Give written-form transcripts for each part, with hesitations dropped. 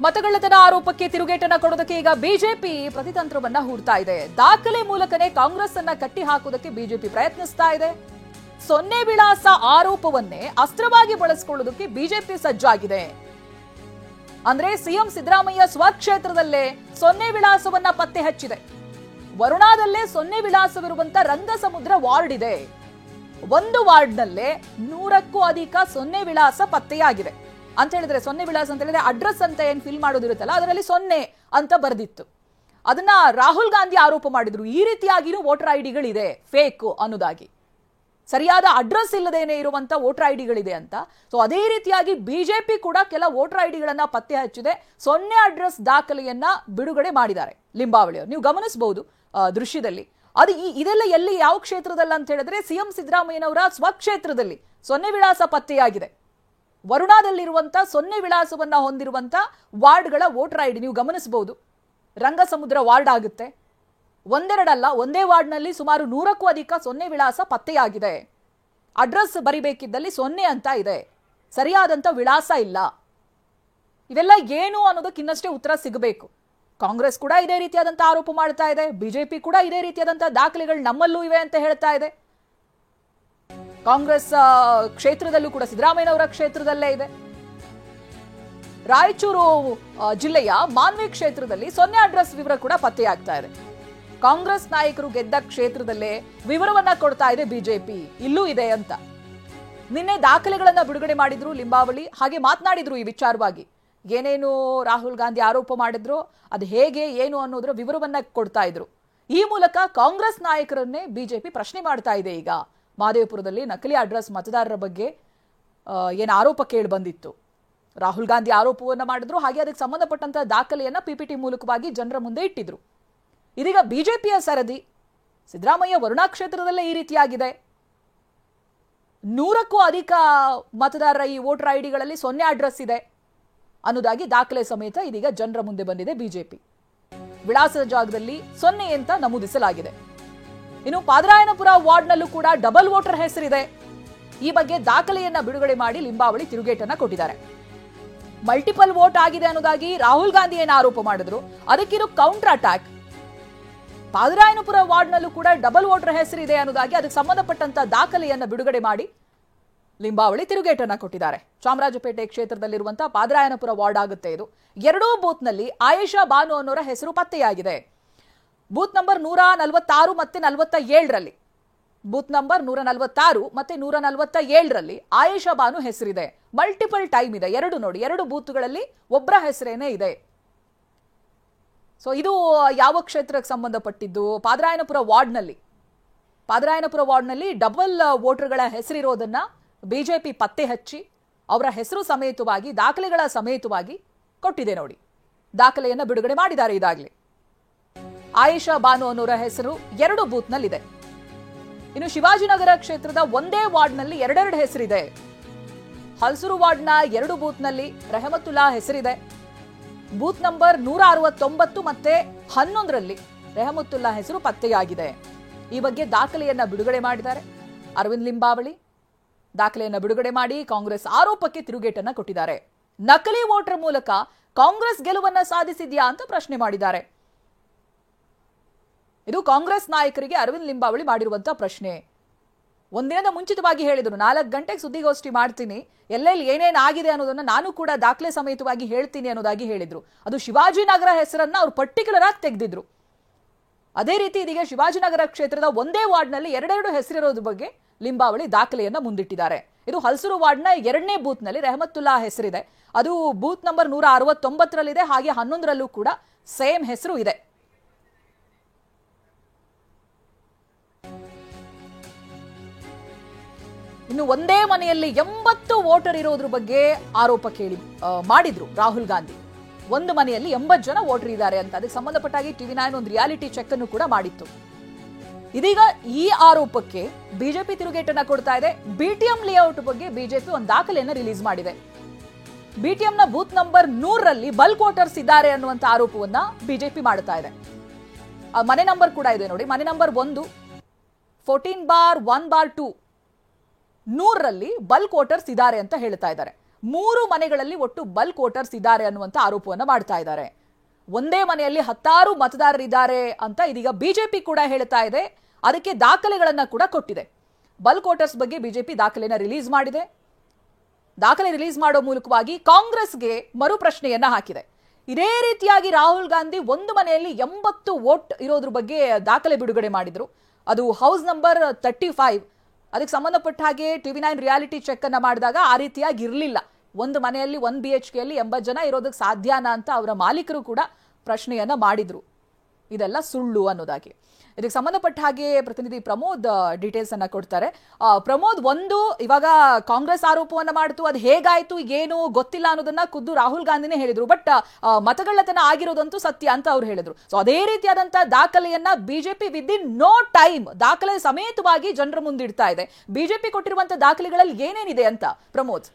ಮತಗಳ್ಳತನ ಆರೋಪಕ್ಕೆ ತಿರುಗೇಟನ್ನ ಕೊಡೋದಕ್ಕೆ ಈಗ ಬಿಜೆಪಿ ಪ್ರತಿತಂತ್ರವನ್ನ ಹೂಡ್ತಾ ಇದೆ. ದಾಖಲೆ ಮೂಲಕನೇ ಕಾಂಗ್ರೆಸ್ ಅನ್ನ ಕಟ್ಟಿ ಹಾಕುವುದಕ್ಕೆ ಬಿಜೆಪಿ ಪ್ರಯತ್ನಿಸ್ತಾ ಇದೆ. ಸೊನ್ನೆ ವಿಳಾಸ ಆರೋಪವನ್ನೇ ಅಸ್ತ್ರವಾಗಿ ಬಳಸಿಕೊಳ್ಳೋದಕ್ಕೆ ಬಿಜೆಪಿ ಸಜ್ಜಾಗಿದೆ. ಅಂದ್ರೆ ಸಿಎಂ ಸಿದ್ದರಾಮಯ್ಯ ಸ್ವಕ್ಷೇತ್ರದಲ್ಲೇ ಸೊನ್ನೆ ವಿಳಾಸವನ್ನ ಪತ್ತೆ ಹಚ್ಚಿದೆ. ವರುಣಾದಲ್ಲೇ ಸೊನ್ನೆ ವಿಳಾಸವಿರುವಂತ ರಂಗಸಮುದ್ರ ವಾರ್ಡ್ ಇದೆ. ಒಂದು ವಾರ್ಡ್ನಲ್ಲೇ 100ಕ್ಕೂ ಅಧಿಕ ಸೊನ್ನೆ ವಿಳಾಸ ಪತ್ತೆಯಾಗಿದೆ. ಅಂತ ಹೇಳಿದ್ರೆ ಸೊನ್ನೆ ವಿಳಾಸ ಅಂತ ಹೇಳಿದ್ರೆ ಅಡ್ರೆಸ್ ಅಂತ ಏನ್ ಫಿಲ್ ಮಾಡೋದಿರುತ್ತಲ್ಲ ಅದರಲ್ಲಿ ಸೊನ್ನೆ ಅಂತ ಬರೆದಿತ್ತು. ಅದನ್ನ ರಾಹುಲ್ ಗಾಂಧಿ ಆರೋಪ ಮಾಡಿದ್ರು. ಈ ರೀತಿಯಾಗಿನೂ ವೋಟರ್ ಐಡಿಗಳಿದೆ ಫೇಕ್ ಅನ್ನೋದಾಗಿ, ಸರಿಯಾದ ಅಡ್ರೆಸ್ ಇಲ್ಲದೇನೆ ಇರುವಂತ ವೋಟರ್ ಐಡಿಗಳಿದೆ ಅಂತ. ಸೊ ಅದೇ ರೀತಿಯಾಗಿ ಬಿಜೆಪಿ ಕೂಡ ಕೆಲ ವೋಟರ್ ಐಡಿಗಳನ್ನ ಪತ್ತೆ ಹಚ್ಚಿದೆ. ಸೊನ್ನೆ ಅಡ್ರೆಸ್ ದಾಖಲೆಯನ್ನ ಬಿಡುಗಡೆ ಮಾಡಿದ್ದಾರೆ ಲಿಂಬಾವಳಿಯವರು. ನೀವು ಗಮನಿಸಬಹುದು ದೃಶ್ಯದಲ್ಲಿ. ಅದು ಇದೆಲ್ಲ ಎಲ್ಲಿ ಯಾವ ಕ್ಷೇತ್ರದಲ್ಲಿ ಅಂತ ಹೇಳಿದ್ರೆ ಸಿಎಂ ಸಿದ್ದರಾಮಯ್ಯನವರ ಸ್ವಕ್ಷೇತ್ರದಲ್ಲಿ ಸೊನ್ನೆ ವಿಳಾಸ ಪತ್ತೆಯಾಗಿದೆ. ವರುಣಾದಲ್ಲಿರುವಂತ ಸೊನ್ನೆ ವಿಳಾಸವನ್ನ ಹೊಂದಿರುವಂತ ವಾರ್ಡ್ಗಳ ವೋಟರ್ ಐಡಿ ನೀವು ಗಮನಿಸಬಹುದು. ರಂಗಸಮುದ್ರ ವಾರ್ಡ್ ಆಗುತ್ತೆ. ಒಂದೆರಡಲ್ಲ, ಒಂದೇ ವಾರ್ಡ್ನಲ್ಲಿ ಸುಮಾರು 100ಕ್ಕೂ ಅಧಿಕ ಸೊನ್ನೆ ವಿಳಾಸ ಪತ್ತೆಯಾಗಿದೆ. ಅಡ್ರೆಸ್ ಬರಿಬೇಕಿದ್ದಲ್ಲಿ ಸೊನ್ನೆ ಅಂತ ಇದೆ, ಸರಿಯಾದಂತ ವಿಳಾಸ ಇಲ್ಲ. ಇವೆಲ್ಲ ಏನು ಅನ್ನೋದಕ್ಕೆ ಇನ್ನಷ್ಟೇ ಉತ್ತರ ಸಿಗಬೇಕು. ಕಾಂಗ್ರೆಸ್ ಕೂಡ ಇದೇ ರೀತಿಯಾದಂತ ಆರೋಪ ಮಾಡ್ತಾ ಇದೆ. ಬಿಜೆಪಿ ಕೂಡ ಇದೇ ರೀತಿಯಾದಂತ ದಾಖಲೆಗಳು ನಮ್ಮಲ್ಲೂ ಇವೆ ಅಂತ ಹೇಳ್ತಾ ಇದೆ. ಕಾಂಗ್ರೆಸ್ ಕ್ಷೇತ್ರದಲ್ಲೂ ಕೂಡ ಸಿದ್ದರಾಮಯ್ಯನವರ ಕ್ಷೇತ್ರದಲ್ಲೇ ಇದೆ. ರಾಯಚೂರು ಜಿಲ್ಲೆಯ ಮಾನ್ವಿ ಕ್ಷೇತ್ರದಲ್ಲಿ ಸೊನ್ನೆ ಅಡ್ರೆಸ್ ವಿವರ ಕೂಡ ಪತ್ತೆಯಾಗ್ತಾ ಇದೆ. ಕಾಂಗ್ರೆಸ್ ನಾಯಕರು ಗೆದ್ದ ಕ್ಷೇತ್ರದಲ್ಲೇ ವಿವರವನ್ನ ಕೊಡ್ತಾ ಇದೆ ಬಿಜೆಪಿ, ಇಲ್ಲೂ ಇದೆ ಅಂತ. ನಿನ್ನೆ ದಾಖಲೆಗಳನ್ನ ಬಿಡುಗಡೆ ಮಾಡಿದ್ರು ಲಿಂಬಾವಳಿ. ಹಾಗೆ ಮಾತನಾಡಿದ್ರು ಈ ವಿಚಾರವಾಗಿ. ಏನೇನು ರಾಹುಲ್ ಗಾಂಧಿ ಆರೋಪ ಮಾಡಿದ್ರು, ಅದು ಹೇಗೆ ಏನು ಅನ್ನೋದ್ರ ವಿವರವನ್ನ ಕೊಡ್ತಾ ಇದ್ರು. ಈ ಮೂಲಕ ಕಾಂಗ್ರೆಸ್ ನಾಯಕರನ್ನೇ ಬಿಜೆಪಿ ಪ್ರಶ್ನೆ ಮಾಡ್ತಾ ಇದೆ. ಈಗ ಮಹದೇವಪುರದಲ್ಲಿ ನಕಲಿ ಅಡ್ರೆಸ್ ಮತದಾರರ ಬಗ್ಗೆ ಏನು ಆರೋಪ ಕೇಳಿ ಬಂದಿತ್ತು. ರಾಹುಲ್ ಗಾಂಧಿ ಆರೋಪವನ್ನ ಮಾಡಿದ್ರು. ಹಾಗೆ ಅದಕ್ಕೆ ಸಂಬಂಧಪಟ್ಟಂತ ದಾಖಲೆಯನ್ನ ಪಿಪಿಟಿ ಮೂಲಕವಾಗಿ ಜನರ ಮುಂದೆ ಇಟ್ಟಿದ್ರು. ಇದೀಗ ಬಿಜೆಪಿಯ ಸರದಿ. ಸಿದ್ದರಾಮಯ್ಯ ವರುಣಾ ಕ್ಷೇತ್ರದಲ್ಲೇ ಈ ರೀತಿಯಾಗಿದೆ. 100ಕ್ಕೂ ಅಧಿಕ ಮತದಾರರ ಈ ವೋಟರ್ ಐಡಿಗಳಲ್ಲಿ ಸೊನ್ನೆ ಅಡ್ರೆಸ್ ಇದೆ ಅನ್ನೋದಾಗಿ ದಾಖಲೆ ಸಮೇತ ಇದೀಗ ಜನರ ಮುಂದೆ ಬಂದಿದೆ ಬಿಜೆಪಿ. ವಿಳಾಸದ ಜಾಗದಲ್ಲಿ ಸೊನ್ನೆ ಅಂತ ನಮೂದಿಸಲಾಗಿದೆ. ಇನ್ನು ಪಾದರಾಯನಪುರ ವಾರ್ಡ್ನಲ್ಲೂ ಕೂಡ ಡಬಲ್ ವೋಟರ್ ಹೆಸರಿದೆ. ಈ ಬಗ್ಗೆ ದಾಖಲೆಯನ್ನ ಬಿಡುಗಡೆ ಮಾಡಿ ಲಿಂಬಾವಳಿ ತಿರುಗೇಟನ್ನ ಕೊಟ್ಟಿದ್ದಾರೆ. ಮಲ್ಟಿಪಲ್ ವೋಟ್ ಆಗಿದೆ ಅನ್ನೋದಾಗಿ ರಾಹುಲ್ ಗಾಂಧಿ ಏನು ಆರೋಪ ಮಾಡಿದ್ರು, ಅದಕ್ಕಿರೋ ಕೌಂಟರ್ ಅಟ್ಯಾಕ್. ಪಾದರಾಯನಪುರ ವಾರ್ಡ್ನಲ್ಲೂ ಕೂಡ ಡಬಲ್ ವೋಟರ್ ಹೆಸರಿದೆ ಅನ್ನೋದಾಗಿ ಅದಕ್ಕೆ ಸಂಬಂಧಪಟ್ಟಂತ ದಾಖಲೆಯನ್ನ ಬಿಡುಗಡೆ ಮಾಡಿ ಲಿಂಬಾವಳಿ ತಿರುಗೇಟನ್ನ ಕೊಟ್ಟಿದ್ದಾರೆ. ಚಾಮರಾಜಪೇಟೆ ಕ್ಷೇತ್ರದಲ್ಲಿರುವಂತಹ ಪಾದರಾಯನಪುರ ವಾರ್ಡ್ ಆಗುತ್ತೆ ಇದು. ಎರಡೂ ಬೂತ್ನಲ್ಲಿ ಆಯೇಷಾ ಬಾನು ಅನ್ನೋರ ಹೆಸರು ಪತ್ತೆಯಾಗಿದೆ. ಬೂತ್ ನಂಬರ್ 146 ಮತ್ತೆ 47ರಲ್ಲಿ, ಬೂತ್ ನಂಬರ್ 146 ಮತ್ತೆ 147ರಲ್ಲಿ ಆಯೇಷಾ ಬಾನು ಹೆಸರಿದೆ. ಮಲ್ಟಿಪಲ್ ಟೈಮ್ ಇದೆ. ಎರಡು ನೋಡಿ, ಎರಡು ಬೂತ್ಗಳಲ್ಲಿ ಒಬ್ಬರ ಹೆಸರೇನೇ ಇದೆ. ಸೊ ಇದು ಯಾವ ಕ್ಷೇತ್ರಕ್ಕೆ ಸಂಬಂಧಪಟ್ಟಿದ್ದು? ಪಾದರಾಯನಪುರ ವಾರ್ಡ್ನಲ್ಲಿ ಡಬಲ್ ವೋಟರ್ಗಳ ಹೆಸರಿರೋದನ್ನ ಬಿಜೆಪಿ ಪತ್ತೆ ಹಚ್ಚಿ ಅವರ ಹೆಸರು ಸಮೇತವಾಗಿ ದಾಖಲೆಗಳ ಸಮೇತವಾಗಿ ಕೊಟ್ಟಿದೆ ನೋಡಿ. ದಾಖಲೆಯನ್ನ ಬಿಡುಗಡೆ ಮಾಡಿದ್ದಾರೆ ಇದಾಗಲೇ. ಆಯೇಷಾ ಬಾನು ಅನ್ನೋರ ಹೆಸರು ಎರಡು ಬೂತ್ನಲ್ಲಿದೆ. ಇನ್ನು ಶಿವಾಜಿನಗರ ಕ್ಷೇತ್ರದ ಒಂದೇ ವಾರ್ಡ್ನಲ್ಲಿ ಎರಡೆರಡು ಹೆಸರಿದೆ. ಹಲಸೂರು ವಾರ್ಡ್ನ ಎರಡು ಬೂತ್ನಲ್ಲಿ ರೆಹಮತುಲ್ಲಾ ಹೆಸರಿದೆ. ಬೂತ್ ನಂಬರ್ 169 ಮತ್ತೆ 11ರಲ್ಲಿ ರೆಹಮತುಲ್ಲಾ ಹೆಸರು ಪತ್ತೆಯಾಗಿದೆ. ಈ ಬಗ್ಗೆ ದಾಖಲೆಯನ್ನ ಬಿಡುಗಡೆ ಮಾಡಿದ್ದಾರೆ ಅರವಿಂದ್ ಲಿಂಬಾವಳಿ. ದಾಖಲೆಯನ್ನ ಬಿಡುಗಡೆ ಮಾಡಿ ಕಾಂಗ್ರೆಸ್ ಆರೋಪಕ್ಕೆ ತಿರುಗೇಟನ್ನ ಕೊಟ್ಟಿದ್ದಾರೆ. ನಕಲಿ ವೋಟರ್ ಮೂಲಕ ಕಾಂಗ್ರೆಸ್ ಗೆಲುವನ್ನ ಸಾಧಿಸಿದ್ಯಾ ಅಂತ ಪ್ರಶ್ನೆ ಮಾಡಿದ್ದಾರೆ. ಇದು ಕಾಂಗ್ರೆಸ್ ನಾಯಕರಿಗೆ ಅರವಿಂದ್ ಲಿಂಬಾವಳಿ ಮಾಡಿರುವಂತಹ ಪ್ರಶ್ನೆ. ಒಂದಿನದ ಮುಂಚಿತವಾಗಿ ಹೇಳಿದ್ರು, 4 ಗಂಟೆಗೆ ಸುದ್ದಿಗೋಷ್ಠಿ ಮಾಡ್ತೀನಿ, ಎಲ್ಲೆಲ್ಲಿ ಏನೇನು ಆಗಿದೆ ಅನ್ನೋದನ್ನ ನಾನು ಕೂಡ ದಾಖಲೆ ಸಮೇತವಾಗಿ ಹೇಳ್ತೀನಿ ಅನ್ನೋದಾಗಿ ಹೇಳಿದ್ರು. ಅದು ಶಿವಾಜಿನಗರ ಹೆಸರನ್ನ ಅವ್ರು ಪರ್ಟಿಕ್ಯುಲರ್ ಆಗಿ ತೆಗೆದಿದ್ರು. ಅದೇ ರೀತಿ ಇದೀಗ ಶಿವಾಜಿನಗರ ಕ್ಷೇತ್ರದ ಒಂದೇ ವಾರ್ಡ್ನಲ್ಲಿ ಎರಡೆರಡು ಹೆಸರಿರೋದ್ರ ಬಗ್ಗೆ ಲಿಂಬಾವಳಿ ದಾಖಲೆಯನ್ನ ಮುಂದಿಟ್ಟಿದ್ದಾರೆ. ಇದು ಹಲಸೂರು ವಾರ್ಡ್ನ 2ನೇ ಬೂತ್ನಲ್ಲಿ ರೆಹಮತುಲ್ಲಾ ಹೆಸರಿದೆ. ಅದು ಬೂತ್ ನಂಬರ್ 169ರಲ್ಲಿದೆ. ಹಾಗೆ 11ರಲ್ಲೂ ಕೂಡ ಸೇಮ್ ಹೆಸರು ಇದೆ. ಇನ್ನು ಒಂದೇ ಮನೆಯಲ್ಲಿ 80 ವೋಟರ್ ಇರೋದ್ರ ಬಗ್ಗೆ ಆರೋಪ ಮಾಡಿದ್ರು ರಾಹುಲ್ ಗಾಂಧಿ. ಒಂದು ಮನೆಯಲ್ಲಿ 80 ಜನ ವೋಟರ್ ಇದ್ದಾರೆ ಅಂತ. ಅದಕ್ಕೆ ಸಂಬಂಧಪಟ್ಟಾಗಿ TV9 ಒಂದು ರಿಯಾಲಿಟಿ ಚೆಕ್ ಅನ್ನು ಕೂಡ ಮಾಡಿತ್ತು. ಇದೀಗ ಈ ಆರೋಪಕ್ಕೆ ಬಿಜೆಪಿ ತಿರುಗೇಟನ್ನ ಕೊಡ್ತಾ ಇದೆ. ಬಿಟಿಎಂ ಲೇಔಟ್ ಬಗ್ಗೆ ಬಿಜೆಪಿ ಒಂದು ದಾಖಲೆಯನ್ನ ರಿಲೀಸ್ ಮಾಡಿದೆ. ಬಿಟಿಎಂನ ಬೂತ್ ನಂಬರ್ 100ರಲ್ಲಿ ಬಲ್ಕ್ ವೋಟರ್ಸ್ ಇದ್ದಾರೆ ಅನ್ನುವಂತ ಆರೋಪವನ್ನ ಬಿಜೆಪಿ ಮಾಡ್ತಾ ಇದೆ. ಮನೆ ನಂಬರ್ ಕೂಡ ಇದೆ ನೋಡಿ. ಮನೆ ನಂಬರ್ 1 14/1/2 100ರಲ್ಲಿ ಬಲ್ಕ್ ವೋಟರ್ಸ್ ಇದ್ದಾರೆ ಅಂತ ಹೇಳ್ತಾ ಇದ್ದಾರೆ. 3 ಮನೆಗಳಲ್ಲಿ ಒಟ್ಟು ಬಲ್ಕ್ ವೋಟರ್ಸ್ ಇದ್ದಾರೆ ಅನ್ನುವಂತ ಆರೋಪವನ್ನ ಮಾಡ್ತಾ ಇದ್ದಾರೆ. ಒಂದೇ ಮನೆಯಲ್ಲಿ 10 ಮತದಾರರಿದ್ದಾರೆ ಅಂತ ಇದೀಗ ಬಿಜೆಪಿ ಕೂಡ ಹೇಳ್ತಾ ಇದೆ. ಅದಕ್ಕೆ ದಾಖಲೆಗಳನ್ನ ಕೂಡ ಕೊಟ್ಟಿದೆ. ಬಲ್ಕ್ ವೋಟರ್ಸ್ ಬಗ್ಗೆ ಬಿಜೆಪಿ ದಾಖಲೆನ ರಿಲೀಸ್ ಮಾಡಿದೆ. ದಾಖಲೆ ರಿಲೀಸ್ ಮಾಡೋ ಮೂಲಕವಾಗಿ ಕಾಂಗ್ರೆಸ್ಗೆ ಮರು ಪ್ರಶ್ನೆಯನ್ನ ಹಾಕಿದೆ. ಇದೇ ರೀತಿಯಾಗಿ ರಾಹುಲ್ ಗಾಂಧಿ ಒಂದು ಮನೆಯಲ್ಲಿ 80 ವೋಟ್ ಇರೋದ್ರ ಬಗ್ಗೆ ದಾಖಲೆ ಬಿಡುಗಡೆ ಮಾಡಿದ್ರು. ಅದು ಹೌಸ್ ನಂಬರ್ 35. ಅದಕ್ಕೆ ಸಂಬಂಧಪಟ್ಟ ಹಾಗೆ TV9 ರಿಯಾಲಿಟಿ ಚೆಕ್ ಅನ್ನ ಮಾಡಿದಾಗ ಆ ರೀತಿಯಾಗಿ ಇರಲಿಲ್ಲ. ಒಂದು ಮನೆಯಲ್ಲಿ 1 BHK ಯಲ್ಲಿ 80 ಜನ ಇರೋದಕ್ಕೆ ಸಾಧ್ಯನಾ ಅಂತ ಅವರ ಮಾಲೀಕರು ಕೂಡ ಪ್ರಶ್ನೆಯನ್ನ ಮಾಡಿದ್ರು. ಇದೆಲ್ಲ ಸುಳ್ಳು ಅನ್ನೋದಾಗಿ. ಇದಕ್ಕೆ ಸಂಬಂಧಪಟ್ಟ ಹಾಗೆ ಪ್ರತಿನಿಧಿ ಪ್ರಮೋದ್ ಡೀಟೇಲ್ಸ್ ಅನ್ನ ಕೊಡ್ತಾರೆ. ಪ್ರಮೋದ್, ಒಂದು ಇವಾಗ ಕಾಂಗ್ರೆಸ್ ಆರೋಪವನ್ನ ಮಾಡಿತು, ಅದು ಹೇಗಾಯ್ತು ಏನು ಗೊತ್ತಿಲ್ಲ ಅನ್ನೋದನ್ನ ಖುದ್ದು ರಾಹುಲ್ ಗಾಂಧಿನೇ ಹೇಳಿದ್ರು. ಬಟ್ ಮತಗಳ್ಳತನ ಆಗಿರೋದಂತೂ ಸತ್ಯ ಅಂತ ಅವ್ರು ಹೇಳಿದ್ರು. ಸೊ ಅದೇ ರೀತಿಯಾದಂತಹ ದಾಖಲೆಯನ್ನ ಬಿಜೆಪಿ ವಿದಿನ್ ನೋ ಟೈಮ್ ದಾಖಲೆ ಸಮೇತವಾಗಿ ಜನರ ಮುಂದಿಡ್ತಾ ಇದೆ. ಬಿಜೆಪಿ ಕೊಟ್ಟಿರುವಂತಹ ದಾಖಲೆಗಳಲ್ಲಿ ಏನೇನಿದೆ ಅಂತ ಪ್ರಮೋದ್?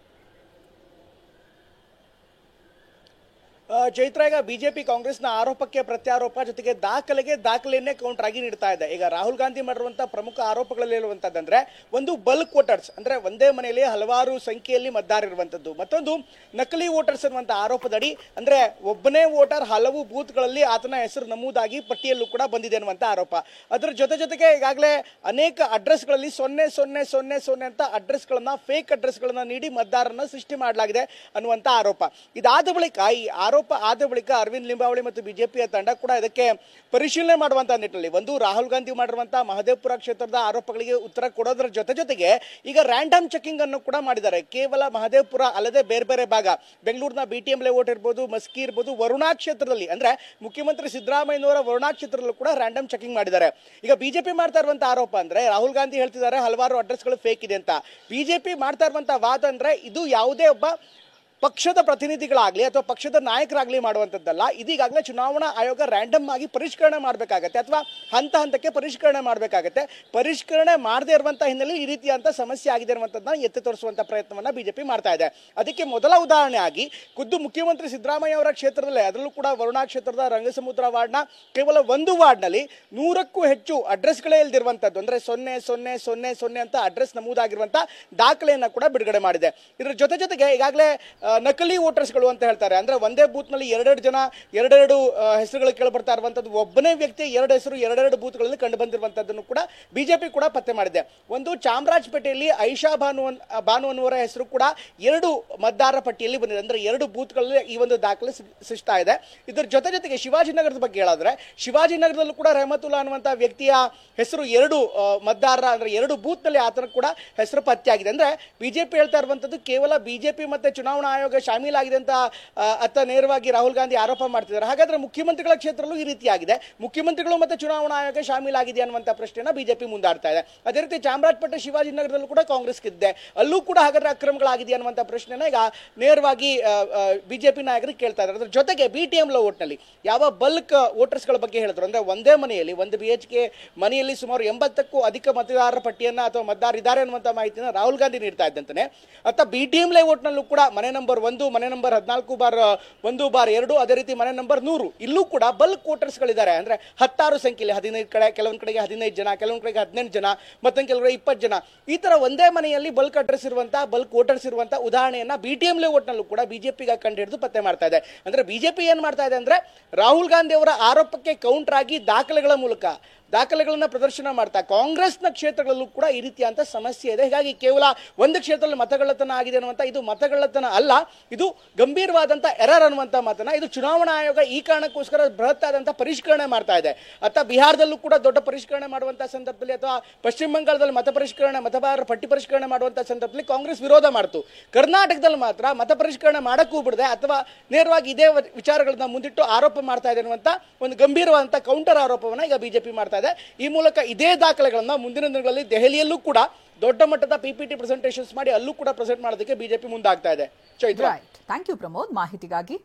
ಚೈತ್ರ, ಈಗ ಬಿಜೆಪಿ ಕಾಂಗ್ರೆಸ್ನ ಆರೋಪಕ್ಕೆ ಪ್ರತ್ಯಾರೋಪ ಜೊತೆಗೆ ದಾಖಲೆಯನ್ನೇ ಕೌಂಟರ್ ಆಗಿ ನೀಡ್ತಾ ಇದೆ. ಈಗ ರಾಹುಲ್ ಗಾಂಧಿ ಮಾಡಿರುವಂತಹ ಪ್ರಮುಖ ಆರೋಪಗಳಲ್ಲಿ ಇರುವಂತದ್ದಂದ್ರೆ ಒಂದು ಬಲ್ಕ್ ವೋಟರ್ಸ್, ಅಂದ್ರೆ ಒಂದೇ ಮನೆಯಲ್ಲಿ ಹಲವಾರು ಸಂಖ್ಯೆಯಲ್ಲಿ ಮತದಾರ ಇರುವಂತದ್ದು. ಮತ್ತೊಂದು ನಕಲಿ ವೋಟರ್ಸ್ ಅನ್ನುವಂತ ಆರೋಪದಡಿ ಅಂದ್ರೆ ಒಬ್ಬನೇ ವೋಟರ್ ಹಲವು ಬೂತ್ಗಳಲ್ಲಿ ಆತನ ಹೆಸರು ನಮೂದಾಗಿ ಪಟ್ಟಿಯಲ್ಲೂ ಕೂಡ ಬಂದಿದೆ ಅನ್ನುವಂತ ಆರೋಪ. ಅದರ ಜೊತೆಗೆ ಈಗಾಗಲೇ ಅನೇಕ ಅಡ್ರೆಸ್ಗಳಲ್ಲಿ 0000 ಅಂತ ಅಡ್ರೆಸ್ಗಳನ್ನ, ಫೇಕ್ ಅಡ್ರೆಸ್ಗಳನ್ನ ನೀಡಿ ಮತದಾರರನ್ನ ಸೃಷ್ಟಿ ಮಾಡಲಾಗಿದೆ ಅನ್ನುವಂತ ಆರೋಪ. ಇದಾದ ಬಳಿಕ ಈ ಆರೋಪ ಆದ ಬಳಿಕ ಅರವಿಂದ್ ಲಿಂಬಾವಳಿ ಮತ್ತು ಬಿಜೆಪಿಯ ತಂಡ ಕೂಡ ಇದಕ್ಕೆ ಪರಿಶೀಲನೆ ಮಾಡುವಂತಹ ನಿಟ್ಟಿನಲ್ಲಿ ಒಂದು ರಾಹುಲ್ ಗಾಂಧಿ ಮಾಡಿರುವಂತಹ ಮಹದೇವಪುರ ಕ್ಷೇತ್ರದ ಆರೋಪಗಳಿಗೆ ಉತ್ತರ ಕೊಡೋದರ ಜೊತೆಗೆ ಈಗ ರ್ಯಾಂಡಮ್ ಚೆಕಿಂಗ್ ಅನ್ನು ಕೂಡ ಮಾಡಿದ್ದಾರೆ. ಕೇವಲ ಮಹದೇವಪುರ ಅಲ್ಲದೆ ಬೇರೆ ಭಾಗ, ಬೆಂಗಳೂರಿನ BTM ಲೇಔಟ್ ಇರ್ಬೋದು, ಮಸ್ಕಿ ಇರ್ಬೋದು, ವರುಣಾ ಕ್ಷೇತ್ರದಲ್ಲಿ ಅಂದ್ರೆ ಮುಖ್ಯಮಂತ್ರಿ ಸಿದ್ದರಾಮಯ್ಯನವರ ವರುಣಾ ಕ್ಷೇತ್ರದಲ್ಲೂ ಕೂಡ ರ್ಯಾಂಡಮ್ ಚೆಕಿಂಗ್ ಮಾಡಿದ್ದಾರೆ. ಈಗ ಬಿಜೆಪಿ ಮಾಡ್ತಾ ಇರುವಂತಹ ಆರೋಪ ಅಂದ್ರೆ ರಾಹುಲ್ ಗಾಂಧಿ ಹೇಳ್ತಿದ್ದಾರೆ ಹಲವಾರು ಅಡ್ರೆಸ್ಗಳು ಫೇಕ್ ಇದೆ ಅಂತ. ಬಿಜೆಪಿ ಮಾಡ್ತಾ ಇರುವಂತಹ ವಾದ ಅಂದ್ರೆ ಇದು ಯಾವುದೇ ಒಬ್ಬ ಪಕ್ಷದ ಪ್ರತಿನಿಧಿಗಳಾಗ್ಲಿ ಅಥವಾ ಪಕ್ಷದ ನಾಯಕರಾಗ್ಲಿ ಮಾಡುವಂತದ್ದಲ್ಲ. ಇದೀಗಾಗಲೇ ಚುನಾವಣಾ ಆಯೋಗ ರ್ಯಾಂಡಮ್ ಆಗಿ ಪರಿಷ್ಕರಣೆ ಮಾಡಬೇಕಾಗತ್ತೆ ಅಥವಾ ಹಂತಕ್ಕೆ ಪರಿಷ್ಕರಣೆ ಮಾಡಬೇಕಾಗತ್ತೆ. ಪರಿಷ್ಕರಣೆ ಮಾಡದೇ ಇರುವಂತಹ ಹಿನ್ನೆಲೆಯಲ್ಲಿ ಈ ರೀತಿಯಂತ ಸಮಸ್ಯೆ ಆಗಿದೆ ಅನ್ನುವಂಥದ್ದನ್ನ ಎತ್ತಿ ತೋರಿಸುವಂತ ಪ್ರಯತ್ನವನ್ನ ಬಿಜೆಪಿ ಮಾಡ್ತಾ ಇದೆ. ಅದಕ್ಕೆ ಮೊದಲ ಉದಾಹರಣೆ ಆಗಿ ಖುದ್ದು ಮುಖ್ಯಮಂತ್ರಿ ಸಿದ್ದರಾಮಯ್ಯ ಅವರ ಕ್ಷೇತ್ರದಲ್ಲೇ, ಅದರಲ್ಲೂ ಕೂಡ ವರುಣಾ ಕ್ಷೇತ್ರದ ರಂಗಸಮುದ್ರ ವಾರ್ಡ್ನ ಕೇವಲ ಒಂದು ವಾರ್ಡ್ನಲ್ಲಿ 100ಕ್ಕೂ ಹೆಚ್ಚು ಅಡ್ರೆಸ್ಗಳೇ ಇಲ್ದಿರುವಂತದ್ದು, ಅಂದ್ರೆ 0000 ಅಂತ ಅಡ್ರೆಸ್ ನಮೂದಾಗಿರುವಂತ ದಾಖಲೆಯನ್ನ ಕೂಡ ಬಿಡುಗಡೆ ಮಾಡಿದೆ. ಇದರ ಜೊತೆಗೆ ಈಗಾಗಲೇ ನಕಲಿ ವೋಟರ್ಸ್ಗಳು ಅಂತ ಹೇಳ್ತಾರೆ. ಅಂದ್ರೆ ಒಂದೇ ಬೂತ್ ನಲ್ಲಿ ಎರಡೆರಡು ಹೆಸರುಗಳು ಕೇಳಿ ಬರ್ತಾ ಇರುವಂತದ್ದು, ಒಬ್ಬನೇ ವ್ಯಕ್ತಿ 2 ಹೆಸರು 2 ಬೂತ್ಗಳಲ್ಲಿ ಕಂಡು ಬಂದಿರುವಂತದ್ದನ್ನು ಕೂಡ ಬಿಜೆಪಿ ಕೂಡ ಪತ್ತೆ ಮಾಡಿದೆ. ಒಂದು ಚಾಮರಾಜಪೇಟೆಯಲ್ಲಿ ಐಷಾ ಭಾನು ಅನ್ನುವರ ಹೆಸರು ಕೂಡ 2 ಮತದಾರರ ಪಟ್ಟಿಯಲ್ಲಿ ಬಂದಿದೆ. ಅಂದ್ರೆ 2 ಬೂತ್ಗಳಲ್ಲಿ ಈ ಒಂದು ದಾಖಲೆ ಸೃಷ್ಟಿ ಇದೆ. ಇದರ ಜೊತೆಗೆ ಶಿವಾಜಿನಗರದ ಬಗ್ಗೆ ಹೇಳಿದ್ರೆ, ಶಿವಾಜಿನಗರದಲ್ಲೂ ಕೂಡ ರೆಹಮತುಲ್ಲಾ ಅನ್ನುವಂತ ವ್ಯಕ್ತಿಯ ಹೆಸರು 2 ಮತದಾರರ ಅಂದ್ರೆ 2 ಬೂತ್ ನಲ್ಲಿ ಆತನ ಕೂಡ ಹೆಸರು ಪತ್ತೆಯಾಗಿದೆ. ಅಂದ್ರೆ ಬಿಜೆಪಿ ಹೇಳ್ತಾ ಇರುವಂತದ್ದು ಕೇವಲ ಬಿಜೆಪಿ ಮತ್ತೆ ಚುನಾವಣಾ ಆಯೋಗ ಶಾಮೀಲಾಗಿದೆ ಅಂತ ಅತ್ತ ನೇರವಾಗಿ ರಾಹುಲ್ ಗಾಂಧಿ ಆರೋಪ ಮಾಡ್ತಿದ್ದಾರೆ. ಹಾಗಾದ್ರೆ ಮುಖ್ಯಮಂತ್ರಿಗಳ ಕ್ಷೇತ್ರದಲ್ಲೂ ಈ ರೀತಿಯಾಗಿದೆ, ಮುಖ್ಯಮಂತ್ರಿಗಳು ಮತ್ತೆ ಚುನಾವಣಾ ಆಯೋಗ ಶಾಮೀಲಾಗಿದೆ ಅನ್ನುವಂತ ಪ್ರಶ್ನೆನ ಬಿಜೆಪಿ ಮುಂದಾಡ್ತಾ ಇದೆ. ಅದೇ ರೀತಿ ಚಾಮರಾಜಪೇಟೆ ಶಿವಾಜಿನಗರದಲ್ಲೂ ಕೂಡ ಕಾಂಗ್ರೆಸ್ ಗೆದ್ದಿದೆ, ಅಲ್ಲೂ ಕೂಡ ಹಾಗಾದ್ರೆ ಅಕ್ರಮಗಳಾಗಿದೆ ಅನ್ನುವಂತ ಪ್ರಶ್ನೆನ ಈಗ ನೇರವಾಗಿ ಬಿಜೆಪಿ ನಾಯಕರಿಗೆ ಕೇಳ್ತಾ ಇದ್ದಾರೆ. ಅದ್ರ ಜೊತೆಗೆ BTM ಲೇಔಟ್ ನಲ್ಲಿ ಯಾವ ಬಲ್ಕ್ ವೋಟರ್ಸ್ ಗಳ ಬಗ್ಗೆ ಹೇಳಿದ್ರು ಅಂದ್ರೆ ಒಂದೇ ಮನೆಯಲ್ಲಿ 1 BHK ಮನೆಯಲ್ಲಿ ಸುಮಾರು 80ಕ್ಕೂ ಅಧಿಕ ಮತದಾರರ ಪಟ್ಟಿಯನ್ನ ಅಥವಾ ಮತದಾರರಿದ್ದಾರೆ ಅನ್ನುವಂತ ಮಾಹಿತಿನ ರಾಹುಲ್ ಗಾಂಧಿ ನೀಡ್ತಾ ಇದ್ದಂತೆ ಅತ್ತ BTM ಲೇಔಟ್ ನಲ್ಲೂ ಕೂಡ ಮನೆ ನಂಬರ್ 1, ಮನೆ ನಂಬರ್ 14/1/2, ಅದೇ ರೀತಿ ಮನೆ ನಂಬರ್ 100 ಇಲ್ಲೂ ಕೂಡ ಬಲ್ಕ್ ವೋಟರ್ಸ್ ಗಳಿದ್ದಾರೆ. ಅಂದ್ರೆ 16 ಸಂಖ್ಯೆಯಲ್ಲಿ 15 ಕಡೆ, ಕೆಲವೊಂದು ಕಡೆಗೆ 15 ಜನ, ಕೆಲವೊಂದು ಕಡೆಗೆ 18 ಜನ, ಮತ್ತೊಂದು ಕೆಲವರಿಗೆ 20 ಜನ, ಈ ತರ ಒಂದೇ ಮನೆಯಲ್ಲಿ ಬಲ್ಕ್ ಅಡ್ರೆಸ್ ಇರುವಂತಹ ಬಲ್ಕ್ ವೋಟರ್ಸ್ ಇರುವಂತಹ ಉದಾಹರಣೆಯನ್ನ BTM ಲೇಔಟ್ ನಲ್ಲೂ ಕೂಡ ಬಿಜೆಪಿಗೆ ಕಂಡು ಹಿಡಿದು ಪತ್ತೆ ಮಾಡ್ತಾ ಇದೆ. ಅಂದ್ರೆ ಬಿಜೆಪಿ ಏನ್ ಮಾಡ್ತಾ ಇದೆ ಅಂದ್ರೆ ರಾಹುಲ್ ಗಾಂಧಿ ಅವರ ಆರೋಪಕ್ಕೆ ಕೌಂಟರ್ ಆಗಿ ದಾಖಲೆಗಳ ಮೂಲಕ ದಾಖಲೆಗಳನ್ನ ಪ್ರದರ್ಶನ ಮಾಡ್ತಾ ಕಾಂಗ್ರೆಸ್ನ ಕ್ಷೇತ್ರಗಳಲ್ಲೂ ಕೂಡ ಈ ರೀತಿಯಂತ ಸಮಸ್ಯೆ ಇದೆ. ಹೀಗಾಗಿ ಕೇವಲ ಒಂದು ಕ್ಷೇತ್ರದಲ್ಲಿ ಮತಗಳ್ಳತನ ಆಗಿದೆ ಅನ್ನುವಂತ ಇದು ಮತಗಳ್ಳತನ ಅಲ್ಲ, ಇದು ಗಂಭೀರವಾದಂತ ಎರರ್ ಅನ್ನುವಂತ ಮಾತನ್ನ ಇದು ಚುನಾವಣಾ ಆಯೋಗ ಈ ಕಾರಣಕ್ಕೋಸ್ಕರ ಬೃಹತ್ ಆದಂತ ಪರಿಷ್ಕರಣೆ ಮಾಡ್ತಾ ಇದೆ. ಅಥವಾ ಬಿಹಾರದಲ್ಲೂ ಕೂಡ ದೊಡ್ಡ ಪರಿಷ್ಕರಣೆ ಮಾಡುವಂತಹ ಸಂದರ್ಭದಲ್ಲಿ ಅಥವಾ ಪಶ್ಚಿಮ ಬಂಗಾಳದಲ್ಲಿ ಮತದಾರರ ಪಟ್ಟಿ ಪರಿಷ್ಕರಣೆ ಮಾಡುವಂತಹ ಸಂದರ್ಭದಲ್ಲಿ ಕಾಂಗ್ರೆಸ್ ವಿರೋಧ ಮಾಡ್ತು. ಕರ್ನಾಟಕದಲ್ಲಿ ಮಾತ್ರ ಮತ ಪರಿಷ್ಕರಣೆ ಮಾಡಕ್ಕೂ ಬಿಡದೆ ಅಥವಾ ನೇರವಾಗಿ ಇದೇ ವಿಚಾರಗಳನ್ನ ಮುಂದಿಟ್ಟು ಆರೋಪ ಮಾಡ್ತಾ ಇದೆ ಅನ್ನುವಂತ ಒಂದು ಗಂಭೀರವಾದಂತಹ ಕೌಂಟರ್ ಆರೋಪವನ್ನ ಈಗ ಬಿಜೆಪಿ ಮಾಡ್ತಾ ಇದೆ. ಈ ಮೂಲಕ ಇದೇ ದಾಖಲೆಗಳನ್ನ ಮುಂದಿನ ದಿನಗಳಲ್ಲಿ ದೆಹಲಿಯಲ್ಲೂ ಕೂಡ ದೊಡ್ಡ ಮಟ್ಟದ PPT ಪ್ರೆಸೆಂಟೇಷನ್ಸ್ ಮಾಡಿ ಅಲ್ಲೂ ಕೂಡ ಪ್ರೆಸೆಂಟ್ ಮಾಡೋದಕ್ಕೆ ಬಿಜೆಪಿ ಮುಂದಾಗ್ತಾ ಇದೆ. ಚೈತ್ರ, ಥ್ಯಾಂಕ್ ಯು ಪ್ರಮೋದ್ ಮಾಹಿತಿಗಾಗಿ.